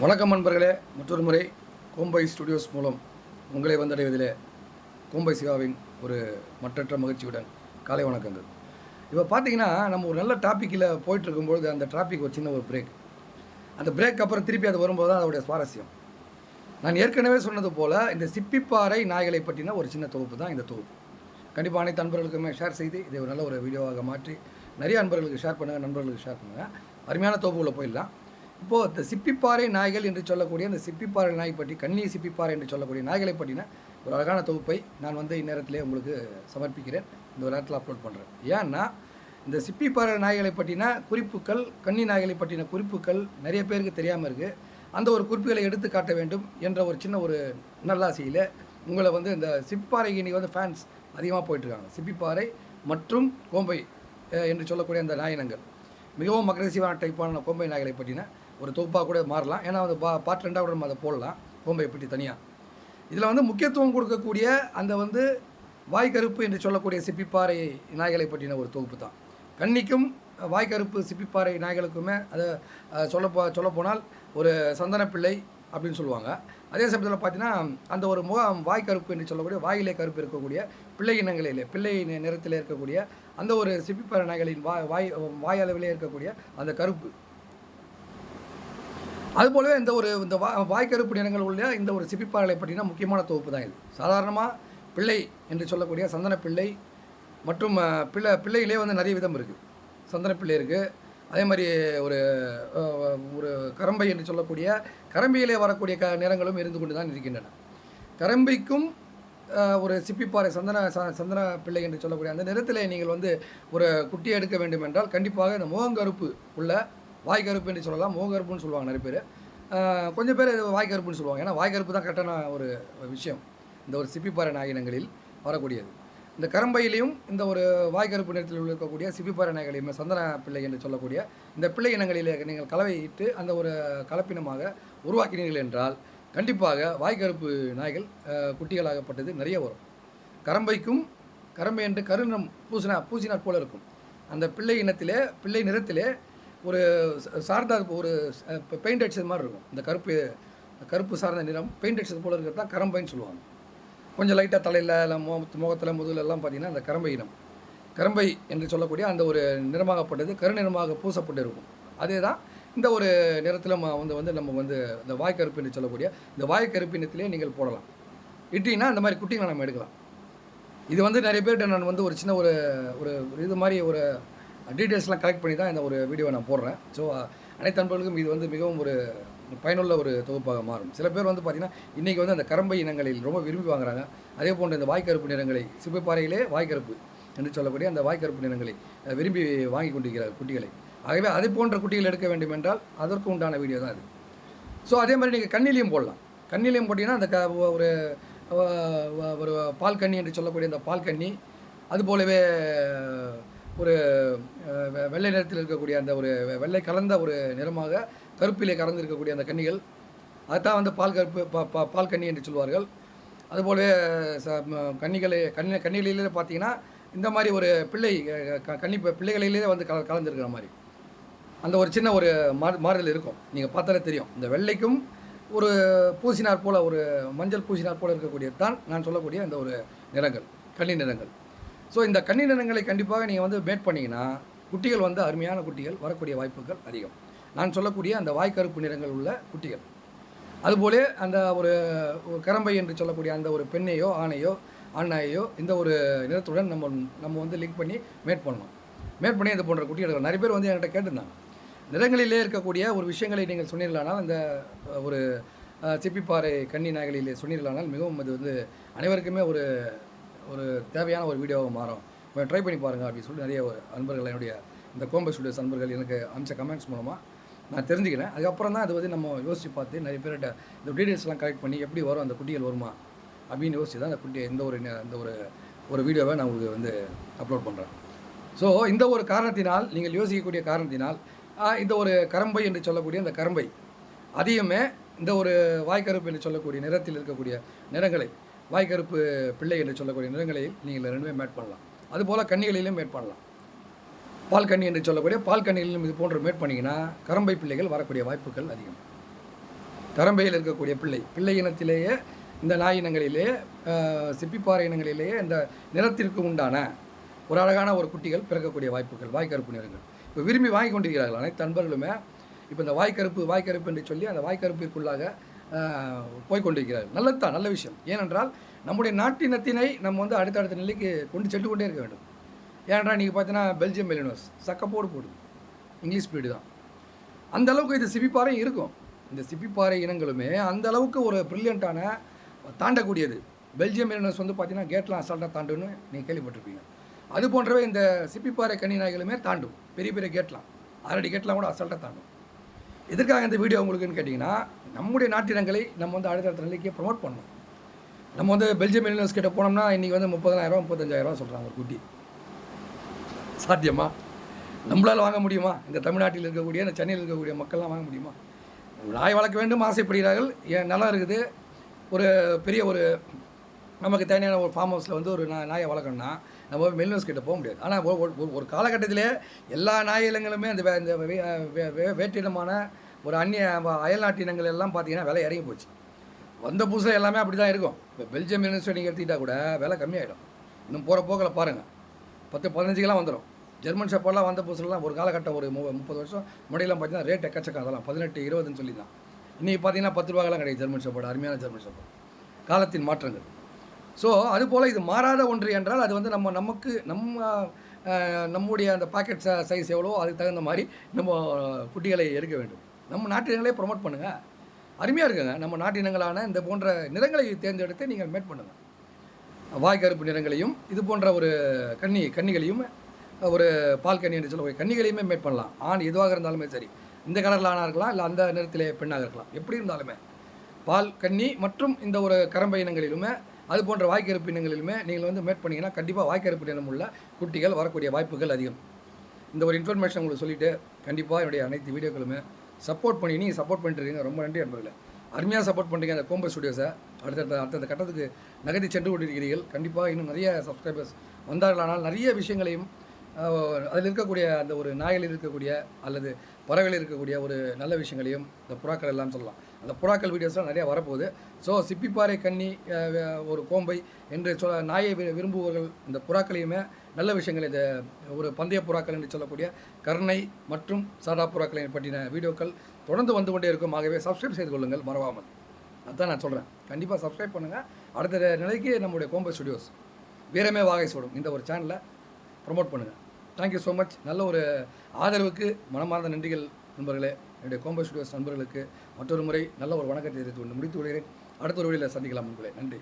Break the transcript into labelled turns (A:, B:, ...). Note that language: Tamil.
A: வணக்கம் நண்பர்களே, மற்றொரு முறை கோம்பை ஸ்டுடியோஸ் மூலம் உங்களை வந்தடைவதிலே கோம்பை சிவாவின் ஒரு மற்றற்ற மகிழ்ச்சியுடன் காலை வணக்கங்கள். இப்போ பார்த்தீங்கன்னா, நம்ம ஒரு நல்ல டாப்பிக்கில் போயிட்டுருக்கும்பொழுது அந்த டாபிக் ஒரு சின்ன ஒரு பிரேக். அந்த பிரேக் அப்புறம் திருப்பி அது வரும்போது தான் அதோடைய சுவாரஸ்யம். நான் ஏற்கனவே சொன்னது போல் இந்த சிப்பிப்பாறை நாய்களை பற்றின ஒரு சின்ன தொகுப்பு தான் இந்த தொகுப்பு. கண்டிப்பாக அனைத்து நண்பர்களுக்குமே ஷேர் செய்து இதை ஒரு நல்ல ஒரு வீடியோவாக மாற்றி நிறைய நண்பர்களுக்கு ஷேர் பண்ணுங்கள், நண்பர்களுக்கு ஷேர் பண்ணுங்கள். அருமையான தொகுப்புக்குள்ளே போயிடலாம். இப்போது இந்த சிப்பிப்பாறை நாய்கள் என்று சொல்லக்கூடிய இந்த சிப்பிப்பாறை நாய் பற்றி, கன்னி சிப்பிப்பாறை என்று சொல்லக்கூடிய நாய்களை பற்றின ஒரு அழகான தொகுப்பை நான் இந்நேரத்திலே உங்களுக்கு சமர்ப்பிக்கிறேன். இந்த ஒரு நேரத்தில் அப்லோட் பண்ணுறேன். ஏன்னா இந்த சிப்பிப்பாறை நாய்களை பற்றின குறிப்புகள், கன்னி நாய்களை பற்றின குறிப்புகள் நிறைய பேருக்கு தெரியாமல் இருக்குது. அந்த ஒரு குறிப்புகளை எடுத்து காட்ட வேண்டும் என்ற ஒரு சின்ன ஒரு நல்லாசையில் உங்களை இந்த சிப்பிப்பாறைக்கு இன்றைக்கி ஃபேன்ஸ் அதிகமாக போயிட்டுருக்காங்க. சிப்பிப்பாறை மற்றும் கோம்பை என்று சொல்லக்கூடிய அந்த நாயினங்கள் மிகவும் அக்ரெசிவான டைப்பான கோம்பை நாய்களை பற்றின ஒரு தொகுப்பாக கூட மாறலாம். ஏன்னா பார்ட் 2 கூட நம்ம அதை போடலாம், கோம்பை பற்றி தனியாக. இதில் முக்கியத்துவம் கொடுக்கக்கூடிய அந்த வாய்க்கருப்பு என்று சொல்லக்கூடிய சிப்பிப்பாறை நாய்களை பற்றின ஒரு தொகுப்பு தான். கன்னிக்கும் வாய்க்கருப்பு சிப்பிப்பாறை நாய்களுக்குமே அதை சொல்லப்போனால் ஒரு சந்தனப்பிள்ளை அப்படின்னு சொல்லுவாங்க. அதே சமயத்தில் பார்த்தீங்கன்னா அந்த ஒரு வாய்க்கருப்பு என்று சொல்லக்கூடிய வாயிலே கருப்பு இருக்கக்கூடிய பிள்ளை இனங்களிலே, பிள்ளை நிறத்தில் இருக்கக்கூடிய அந்த ஒரு சிப்பிப்பாறை நாய்களின் வாய் அளவிலே இருக்கக்கூடிய அந்த கருப்பு, அதுபோலவே இந்த வாய்க்கருப்பு நிறங்கள் உள்ள இந்த ஒரு சிப்பிப்பாறைகளை பற்றினா முக்கியமான தொகுப்பு தான் இது. சாதாரணமாக பிள்ளை என்று சொல்லக்கூடிய சந்தனப்பிள்ளை மற்றும் பிள்ளையிலே நிறைய விதம் இருக்குது. சந்தனப்பிள்ளை இருக்குது, அதே மாதிரி ஒரு கரம்பை என்று சொல்லக்கூடிய கரம்பியிலே வரக்கூடிய நிறங்களும் இருந்து கொண்டு தான் இருக்கின்றன. கரம்பிக்கும் ஒரு சிப்பிப்பாறை சந்தன பிள்ளை என்று சொல்லக்கூடிய அந்த நிறத்திலே நீங்கள் ஒரு குட்டியை எடுக்க வேண்டும் என்றால் கண்டிப்பாக இந்த முகங்கருப்பு உள்ள வாய்க்கருப்பு என்று சொல்லலாம். முகங்கருப்புன்னு சொல்லுவாங்க நிறைய பேர், கொஞ்சம் பேர் வாய்க்கருப்புன்னு சொல்லுவாங்க. ஏன்னா வாய்க்கருப்பு தான் கரெக்டான ஒரு விஷயம் இந்த ஒரு சிப்பிப்பாறை நாயினங்களில் வரக்கூடியது. இந்த கரம்பையிலையும் இந்த ஒரு வாய்க்கருப்பு நிறத்தில் இருக்கக்கூடிய சிப்பிப்பாறை நாய்களையும் சந்தன பிள்ளை என்று சொல்லக்கூடிய இந்த பிள்ளை இனங்களிலே நீங்கள் கலவையிட்டு அந்த ஒரு கலப்பினமாக உருவாக்கினீர்கள் என்றால் கண்டிப்பாக வாய்க்கருப்பு நாய்கள் குட்டிகளாகப்பட்டது நிறைய வரும். கரம்பை என்று கருநிறம் பூசினாற் போல இருக்கும். அந்த பிள்ளை இனத்திலே, பிள்ளை நிறத்திலே ஒரு சார்ந்த ஒரு பெயிண்ட் அடிச்சது மாதிரி இருக்கும். இந்த கருப்பு சார்ந்த நிறம் பெயிண்ட் அடிச்சது போல இருக்கிறது தான் கரம்பைன்னு சொல்லுவாங்க. கொஞ்சம் லைட்டாக தலையில் இல்லை முகத்தில் முதுகிலெல்லாம் பார்த்திங்கன்னா அந்த கரம்பை இனம், கரம்பை என்று சொல்லக்கூடிய அந்த ஒரு நிறமாகப்பட்டது கருநிறமாக பூசப்பட்டு இருக்கும். அதே தான் இந்த ஒரு நிறத்தில் நம்ம இந்த வாய்க்கருப்பு என்று சொல்லக்கூடிய இந்த வாய்க்கருப்பு இனத்திலே நீங்கள் போடலாம். இட்டிங்கன்னா இந்த மாதிரி குட்டிங்களை நம்ம எடுக்கலாம். இது நிறைய பேர்கிட்ட நான் ஒரு சின்ன ஒரு இது மாதிரி ஒரு டீட்டெயில்ஸ்லாம் கலெக்ட் பண்ணி தான் இந்த ஒரு வீடியோவை நான் போடுறேன். ஸோ அனைத்து நண்பர்களுக்கும் இது மிகவும் ஒரு பயனுள்ள ஒரு தொகுப்பாக மாறும். சில பேர் பார்த்திங்கன்னா இன்றைக்கி அந்த கரம்பை இனங்களில் ரொம்ப விரும்பி வாங்குறாங்க. அதே போன்று இந்த வாய்க்கருப்பு நிறங்களை, சிப்பிப்பாறையிலே வாய்க்கருப்பு என்று சொல்லக்கூடிய அந்த வாய்க்கருப்பு நிறங்களை விரும்பி வாங்கி கொண்டிருக்கிறார் குட்டிகளை. ஆகவே அதை போன்ற குட்டிகள் எடுக்க வேண்டும் என்றால் அதற்கு உண்டான வீடியோ தான் இது. ஸோ அதே மாதிரி நீங்கள் கண்ணிலையும் போடலாம். கண்ணிலையும் போட்டிங்கன்னா அந்த ஒரு பால் கன்னி என்று சொல்லக்கூடிய அந்த பால் கன்னி, அதுபோலவே ஒரு வெள்ளை நிறத்தில் இருக்கக்கூடிய அந்த ஒரு வெள்ளை கலந்த ஒரு நிறமாக கருப்பிலே கலந்து இருக்கக்கூடிய அந்த கன்னிகள், அதுதான் பால் கன்னி என்று சொல்வார்கள். அதுபோலவே கன்னிகளிலே பார்த்தீங்கன்னா இந்த மாதிரி ஒரு பிள்ளை பிள்ளைகளிலே கலந்துருக்கிற மாதிரி அந்த ஒரு சின்ன ஒரு மாறுதல் இருக்கும். நீங்கள் பார்த்தாலே தெரியும். இந்த வெள்ளைக்கும் ஒரு பூசினார் போல், ஒரு மஞ்சள் பூசினார் போல் இருக்கக்கூடியது தான் நான் சொல்லக்கூடிய இந்த ஒரு நிறங்கள், கன்னி நிறங்கள். ஸோ இந்த கன்னி நிறங்களை கண்டிப்பாக நீங்கள் மேட் பண்ணிங்கன்னா குட்டிகள் அருமையான குட்டிகள் வரக்கூடிய வாய்ப்புகள் அதிகம். நான் சொல்லக்கூடிய அந்த வாய்க்கருப்பு நிறங்கள் உள்ள குட்டிகள், அதுபோல அந்த ஒரு கரம்பை என்று சொல்லக்கூடிய அந்த ஒரு பெண்ணையோ ஆணையோ ஆணாயையோ இந்த ஒரு நிறத்துடன் நம்ம லிங்க் பண்ணி மேட் பண்ணணும். மேட் பண்ணி இது போன்ற குட்டிகள் நிறைய பேர் என்கிட்ட கேட்டிருந்தாங்க. நிறங்களிலே இருக்கக்கூடிய ஒரு விஷயங்களை நீங்கள் சொன்னீர்களானால், இந்த ஒரு சிப்பிப்பாறை கன்னி நாய்களிலே சொன்னீர்களானால் மிகவும் அது அனைவருக்குமே ஒரு தேவையான ஒரு வீடியோவாக மாறும். ட்ரை பண்ணி பாருங்கள் அப்படின்னு சொல்லி நிறைய ஒரு நண்பர்கள், என்னுடைய இந்த கோம்பை ஸ்டுடியோஸ் நண்பர்கள் எனக்கு அமிச்ச கமெண்ட்ஸ் மூலமாக நான் தெரிஞ்சுக்கிறேன். அதுக்கப்புறம் தான் அது நம்ம யோசித்து பார்த்து நிறைய பேர்கிட்ட இந்த டீட்டெயில்ஸ்லாம் கலெக்ட் பண்ணி எப்படி வரும் அந்த குட்டிகள் வருமா அப்படின்னு யோசிச்சு தான் இந்த ஒரு வீடியோவை நான் உங்களுக்கு அப்லோட் பண்ணுறேன். ஸோ இந்த ஒரு காரணத்தினால், நீங்கள் யோசிக்கக்கூடிய காரணத்தினால் இந்த ஒரு கரம்பை என்று சொல்லக்கூடிய அந்த கரம்பை அதிகமே இந்த ஒரு வாய்க்கருப்பு என்று சொல்லக்கூடிய நிறத்தில் இருக்கக்கூடிய நிறங்களை, வாய்க்கருப்பு பிள்ளை என்று சொல்லக்கூடிய நிறங்களை நீங்கள் ரெண்டுமே மேட் பண்ணலாம். அதுபோல் கன்னிகளிலும் மேட் பண்ணலாம். பால் கன்னி என்று சொல்லக்கூடிய பால் கன்னிகளிலும் இது போன்று மேட் பண்ணிங்கன்னா கரம்பை பிள்ளைகள் வரக்கூடிய வாய்ப்புகள் அதிகம். கரம்பையில் இருக்கக்கூடிய பிள்ளை இனத்திலேயே இந்த நாய் இனங்களிலேயே சிப்பிப்பாறை இனங்களிலேயே இந்த நிறத்திற்கு உண்டான ஒரு அழகான ஒரு குட்டிகள் பிறக்கக்கூடிய வாய்ப்புகள் வாய்க்கருப்பு நிறங்கள் இப்போ விரும்பி வாங்கி கொண்டிருக்கிறார்கள் அனைத்து நண்பர்களுமே. இப்போ இந்த வாய்க்கருப்பு என்று சொல்லி அந்த வாய்க்கருப்பிற்குள்ளாக போய்கொண்டிருக்கிறார்கள். நல்லதுதான், நல்ல விஷயம். ஏனென்றால் நம்முடைய நாட்டினத்தினை நம்ம வந்து அடுத்தடுத்த நிலைக்கு சென்று கொண்டே இருக்க வேண்டும். ஏனென்றால் நீங்கள் பார்த்தீங்கன்னா பெல்ஜியம் மெலினோஸ் சக்கப்போடு போடுது, இங்கிலீஷ் பிரீடு தான். அந்த அளவுக்கு இது சிப்பிப்பாறை இருக்கும். இந்த சிப்பிப்பாறை இனங்களுமே அந்த அளவுக்கு ஒரு ப்ரில்லியண்ட்டான தாண்டக்கூடியது. பெல்ஜியம் மெலினோஸ் வந்து பார்த்தீங்கன்னா கேட்லாம் அசால்ட்டாக தாண்டுன்னு நீங்கள் கேள்விப்பட்டிருப்பீங்க. அது போன்றவே இந்த சிப்பிப்பாறை கன்னி நாய்களுமே தாண்டும். பெரிய பெரிய கேட்லாம் 6 அடி கேட்லாம் கூட அசால்ட்டாக தாண்டும். எதற்காக இந்த வீடியோ உங்களுக்குன்னு கேட்டிங்கன்னா, நம்முடைய நாட்டினங்களை நம்ம வந்து அடுத்தடுத்த நிலைக்கு ப்ரொமோட் பண்ணணும். நம்ம வந்து பெல்ஜியம் மெலினோஸ் கிட்ட போனோம்னா இன்றைக்கி வந்து 30,000 35,000 சொல்கிறாங்க ஒரு குட்டி. சாத்தியமா? நம்மளால் வாங்க முடியுமா? இந்த தமிழ்நாட்டில் இருக்கக்கூடிய இந்த சென்னையில் இருக்கக்கூடிய மக்கள்லாம் வாங்க முடியுமா? நாய் வளர்க்க வேண்டும் ஆசைப்படுகிறார்கள். நல்லா இருக்குது. ஒரு பெரிய ஒரு நமக்கு தேவையான ஒரு ஃபார்ம் ஹவுஸில் வந்து ஒரு நாயை வளர்க்கணும்னா நம்ம மெலினோஸ் கிட்ட போக முடியாது. ஆனால் ஒரு காலகட்டத்திலே எல்லா நாய் இனங்களுமே அந்த வேற்றினமான ஒரு அயல்நாட்டு இனங்கள் எல்லாம் பார்த்தீங்கன்னா விலை இறங்கி போச்சு. வந்த புதுசில் எல்லாமே அப்படி தான் இருக்கும். இப்போ பெல்ஜியம் மெலினோஸ் நீங்கள் எடுத்துக்கிட்டால் கூட விலை கம்மியாகிடும். இன்னும் போகிற போக்கில் பாருங்கள் 10-15 வந்துடும். ஜெர்மன் ஷெப்பர்ட்லாம் வந்த புதுசுலாம் ஒரு காலகட்டம் ஒரு 30 வருஷம் முன்னாடியெல்லாம் பார்த்தீங்கன்னா ரேட் எக்கச்சக்கம். அதெல்லாம் 18-20ன்னு சொல்லி தான். இன்றைக்கி பார்த்தீங்கன்னா 10 ரூபாய்லாம் கிடையாது ஜெர்மன் ஷெப்பர்ட். அருமையான ஜெர்மன் ஷெப்பர்ட். காலத்தின் மாற்றங்கள். ஸோ அதுபோல் இது மாறாத ஒன்று என்றால் அது வந்து நம்முடைய அந்த பாக்கெட் சைஸ் எவ்வளோ அதுக்கு தகுந்த மாதிரி நம்ம குட்டிகளை எடுக்க வேண்டும். நம்ம நாட்டினங்களே ப்ரொமோட் பண்ணுங்கள். அருமையாக இருக்குங்க. நம்ம நாட்டினங்களான இந்த போன்ற நிறங்களை தேர்ந்தெடுத்து நீங்கள் மேட் பண்ணுங்கள். வாய்க்கருப்பு நிறங்களையும் இது போன்ற ஒரு கன்னிகளையும் ஒரு பால் கன்னி என்று சொல்லக்கூடிய கன்னிகளையுமே மேட் பண்ணலாம். ஆண் எதுவாக இருந்தாலுமே சரி, இந்த கலரில் ஆணாக இருக்கலாம், இல்லை அந்த நிறத்திலே பெண்ணாக இருக்கலாம். எப்படி இருந்தாலுமே பால் கன்னி மற்றும் இந்த ஒரு கரம்பை இனங்களிலுமே அது போன்ற வாய்க்கருப்பு இனங்களிலுமே நீங்கள் வந்து மேட் பண்ணிங்கன்னா கண்டிப்பாக வாய்க்கருப்பு இனம் உள்ள குட்டிகள் வரக்கூடிய வாய்ப்புகள் அதிகம். இந்த ஒரு இன்ஃபர்மேஷன் உங்களுக்கு சொல்லிவிட்டு கண்டிப்பாக என்னுடைய அனைத்து வீடியோக்களுமே சப்போர்ட் பண்ணி நீங்கள் சப்போர்ட் பண்ணிட்டுருக்கீங்க. ரொம்ப நன்றி அன்பர்களே. அருமையாக சப்போர்ட் பண்ணுறீங்க அந்த கோம்பஸ் ஸ்டுடியோஸை. அடுத்த கட்டத்துக்கு நகர்த்தி சென்று கொண்டிருக்கிறீர்கள். கண்டிப்பாக இன்னும் நிறைய சப்ஸ்கிரைபர்ஸ் வந்தார்களானால் நிறைய விஷயங்களையும் அதில் இருக்கக்கூடிய அந்த ஒரு நாயில் இருக்கக்கூடிய அல்லது பறவையில் இருக்கக்கூடிய ஒரு நல்ல விஷயங்களையும் இந்த புறாக்கள் எல்லாம் சொல்லலாம். அந்த புறாக்கள் வீடியோஸ்லாம் நிறையா வரப்போகுது. ஸோ சிப்பிப்பாறை கன்னி ஒரு கோம்பை என்று நாயை விரும்புபவர்கள் இந்த புறாக்களையுமே நல்ல விஷயங்கள் இந்த ஒரு பந்தய புறாக்கள் என்று சொல்லக்கூடிய கருணை மற்றும் சாதா புறாக்களை பற்றின வீடியோக்கள் தொடர்ந்து வந்து கொண்டே இருக்கும். ஆகவே சப்ஸ்கிரைப் செய்து கொள்ளுங்கள் மறவாமல். அதுதான் நான் சொல்கிறேன். கண்டிப்பாக சப்ஸ்கிரைப் பண்ணுங்கள். அடுத்த நிலைக்கு நம்முடைய கோம்பை ஸ்டுடியோஸ் வீரமே வாகை சூடும் இந்த ஒரு சேனலை ப்ரொமோட் பண்ணுங்கள். Thank you so much. நல்ல ஒரு ஆதரவுக்கு மனமார்ந்த நன்றிகள் நண்பர்களே. என்னுடைய கோம்பை ஸ்டுடியோஸ் நண்பர்களுக்கு மற்றொரு முறை நல்ல ஒரு வணக்கத்தை தெரிவித்து கொண்டு முடித்து விடுகிறேன். அடுத்த ஒரு வீடியோவில் சந்திக்கலாம் நண்பர்களே. நன்றி.